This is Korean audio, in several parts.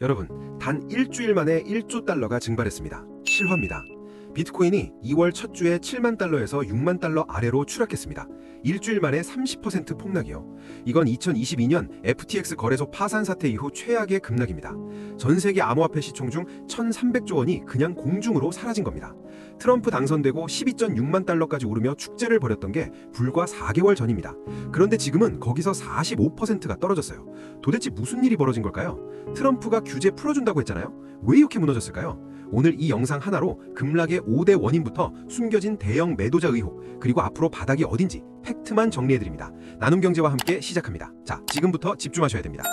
여러분, 단 일주일 만에 1조 달러가 증발했습니다. 실화입니다. 비트코인이 2월 첫 주에 7만 달러에서 6만 달러 아래로 추락했습니다. 일주일 만에 30% 폭락이요. 이건 2022년 FTX 거래소 파산 사태 이후 최악의 급락입니다. 전 세계 암호화폐 시총 중 1,300조 원이 그냥 공중으로 사라진 겁니다. 트럼프 당선되고 12.6만 달러까지 오르며 축제를 벌였던 게 불과 4개월 전입니다. 그런데 지금은 거기서 45%가 떨어졌어요. 도대체 무슨 일이 벌어진 걸까요? 트럼프가 규제 풀어준다고 했잖아요. 왜 이렇게 무너졌을까요? 오늘 이 영상 하나로 급락의 5대 원인부터 숨겨진 대형 매도자 의혹, 그리고 앞으로 바닥이 어딘지 팩트만 정리해드립니다. 나눔경제와 함께 시작합니다. 자, 지금부터 집중하셔야 됩니다.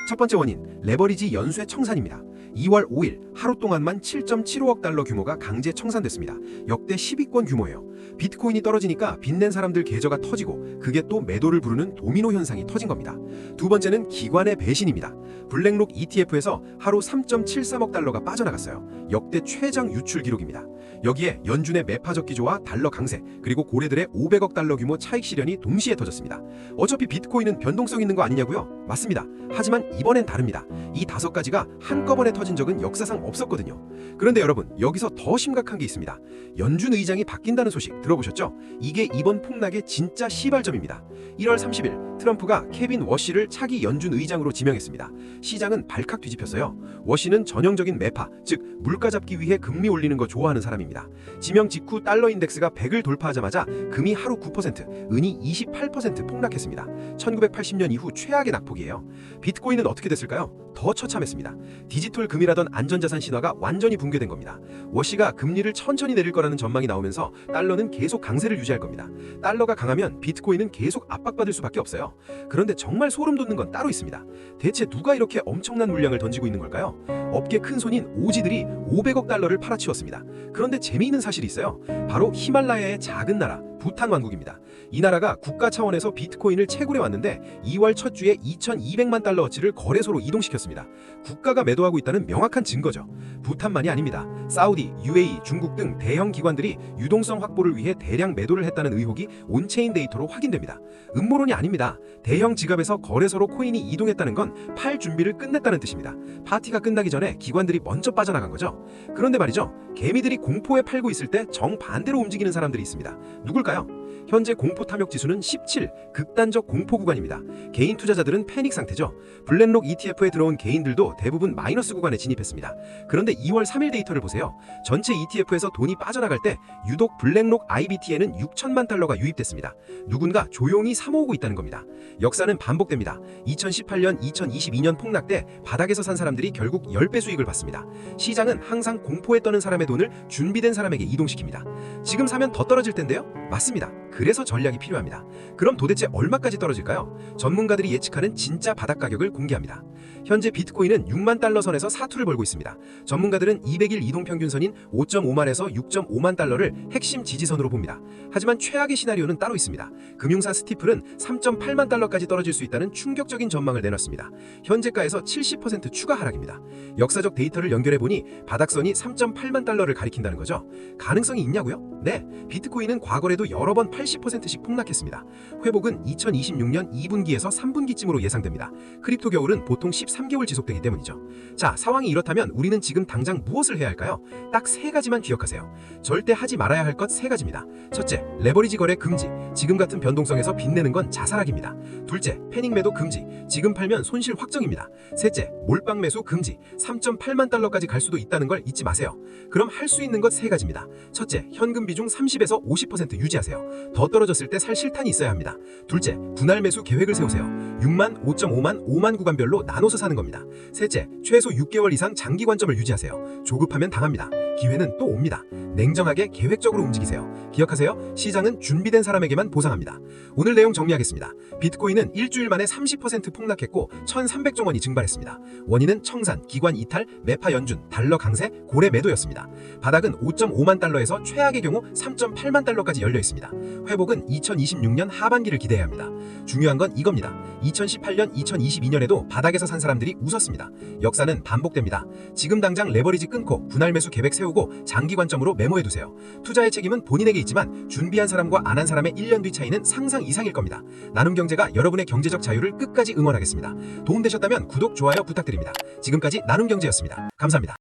첫 번째 원인, 레버리지 연쇄 청산입니다. 2월 5일 하루 동안만 7.75억 달러 규모가 강제 청산됐습니다. 역대 10위권 규모예요. 비트코인이 떨어지니까 빚낸 사람들 계좌가 터지고 그게 또 매도를 부르는 도미노 현상이 터진 겁니다. 두 번째는 기관의 배신입니다. 블랙록 ETF에서 하루 3.73억 달러가 빠져나갔어요. 역대 최장 유출 기록입니다. 여기에 연준의 매파적 기조와 달러 강세, 그리고 고래들의 500억 달러 규모 차익 실현이 동시에 터졌습니다. 어차피 비트코인은 변동성 있는 거 아니냐고요? 맞습니다. 하지만 이번엔 다릅니다. 이 5가지가 한꺼번에 터진 적은 역사상 없었거든요. 그런데 여러분, 여기서 더 심각한 게 있습니다. 연준 의장이 바뀐다는 소식 들어보셨죠? 이게 이번 폭락의 진짜 시발점입니다. 1월 30일 트럼프가 케빈 워시를 차기 연준 의장으로 지명했습니다. 시장은 발칵 뒤집혔어요. 워시는 전형적인 매파, 즉 물가 잡기 위해 금리 올리는 거 좋아하는 사람입니다. 지명 직후 달러 인덱스가 100을 돌파하자마자 금이 하루 9%, 은이 28% 폭락했습니다. 1980년 이후 최악의 낙폭이에요. 비트코인은 어떻게 됐을까요? 더 처참했습니다. 디지털 금이라던 안전자산 신화가 완전히 붕괴된 겁니다. 워시가 금리를 천천히 내릴 거라는 전망이 나오면서 달러는 계속 강세를 유지할 겁니다. 달러가 강하면 비트코인은 계속 압박받을 수밖에 없어요. 그런데 정말 소름 돋는 건 따로 있습니다. 대체 누가 이렇게 엄청난 물량을 던지고 있는 걸까요? 업계 큰손인 오지들이 500억 달러를 팔아치웠습니다. 그런데 재미있는 사실이 있어요. 바로 히말라야의 작은 나라 부탄 왕국입니다. 이 나라가 국가 차원에서 비트코인을 채굴해 왔는데 2월 첫 주에 2,200만 달러어치를 거래소로 이동시켰습니다. 국가가 매도하고 있다는 명확한 증거죠. 부탄만이 아닙니다. 사우디, UAE, 중국 등 대형 기관들이 유동성 확보를 위해 대량 매도를 했다는 의혹이 온체인 데이터로 확인됩니다. 음모론이 아닙니다. 대형 지갑에서 거래소로 코인이 이동했다는 건 팔 준비를 끝냈다는 뜻입니다. 파티가 끝나기 전에 기관들이 먼저 빠져나간 거죠. 그런데 말이죠. 개미들이 공포에 팔고 있을 때 정반대로 움직이는 사람들이 있습니다. 누굴까요? 현재 공포 탐욕 지수는 17, 극단적 공포 구간입니다. 개인 투자자들은 패닉 상태죠. 블랙록 ETF에 들어온 개인들도 대부분 마이너스 구간에 진입했습니다. 그런데 2월 3일 데이터를 보세요. 전체 ETF에서 돈이 빠져나갈 때 유독 블랙록 IBT에는 6천만 달러가 유입됐습니다. 누군가 조용히 사모으고 있다는 겁니다. 역사는 반복됩니다. 2018년, 2022년 폭락 때 바닥에서 산 사람들이 결국 10배 수익을 받습니다. 시장은 항상 공포에 떠는 사람의 돈을 준비된 사람에게 이동시킵니다. 지금 사면 더 떨어질 텐데요? 맞습니다. 그래서 전략이 필요합니다. 그럼 도대체 얼마까지 떨어질까요? 전문가들이 예측하는 진짜 바닥 가격을 공개합니다. 현재 비트코인은 6만 달러 선에서 사투를 벌고 있습니다. 전문가들은 200일 이동평균선인 5.5만에서 6.5만 달러를 핵심 지지선으로 봅니다. 하지만 최악의 시나리오는 따로 있습니다. 금융사 스티플은 3.8만 달러까지 떨어질 수 있다는 충격적인 전망을 내놨습니다. 현재가에서 70% 추가 하락입니다. 역사적 데이터를 연결해보니 바닥선이 3.8만 달러를 가리킨다는 거죠. 가능성이 있냐고요? 네, 비트코인은 과거에도 여러 번 80%씩 폭락했습니다. 회복은 2026년 2분기에서 3분기쯤으로 예상됩니다. 크립토 겨울은 보통 13개월 지속되기 때문이죠. 자, 상황이 이렇다면 우리는 지금 당장 무엇을 해야 할까요? 딱 3가지만 기억하세요. 절대 하지 말아야 할 것 3가지입니다. 첫째, 레버리지 거래 금지. 지금 같은 변동성에서 빚내는 건 자살하기입니다. 둘째, 패닉 매도 금지. 지금 팔면 손실 확정입니다. 셋째, 몰빵 매수 금지. 3.8만 달러까지 갈 수도 있다는 걸 잊지 마세요. 그럼 할 수 있는 것 3가지입니다. 첫째, 현금 비중 30에서 50% 유지하세요. 더 떨어졌을 때 살 실탄이 있어야 합니다. 둘째, 분할 매수 계획을 세우세요. 6만, 5.5만, 5만 구간별로 나눠서 사는 겁니다. 셋째, 최소 6개월 이상 장기 관점을 유지하세요. 조급하면 당합니다. 기회는 또 옵니다. 냉정하게 계획적으로 움직이세요. 기억하세요. 시장은 준비된 사람에게만 보상합니다. 오늘 내용 정리하겠습니다. 비트코인은 일주일 만에 30% 폭락했고 1,300조 원이 증발했습니다. 원인은 청산, 기관 이탈, 매파 연준, 달러 강세, 고래 매도였습니다. 바닥은 5.5만 달러에서 최악의 경우 3.8만 달러까지 열려 있습니다. 회복은 2026년 하반기를 기대해야 합니다. 중요한 건 이겁니다. 2018년, 2022년에도 바닥에서 산 사람들이 웃었습니다. 역사는 반복됩니다. 지금 당장 레버리지 끊고 분할 매수 계획 세워 채우고 장기 관점으로 메모해두세요. 투자의 책임은 본인에게 있지만 준비한 사람과 안 한 사람의 1년 뒤 차이는 상상 이상일 겁니다. 나눔경제가 여러분의 경제적 자유를 끝까지 응원하겠습니다. 도움되셨다면 구독, 좋아요 부탁드립니다. 지금까지 나눔경제였습니다. 감사합니다.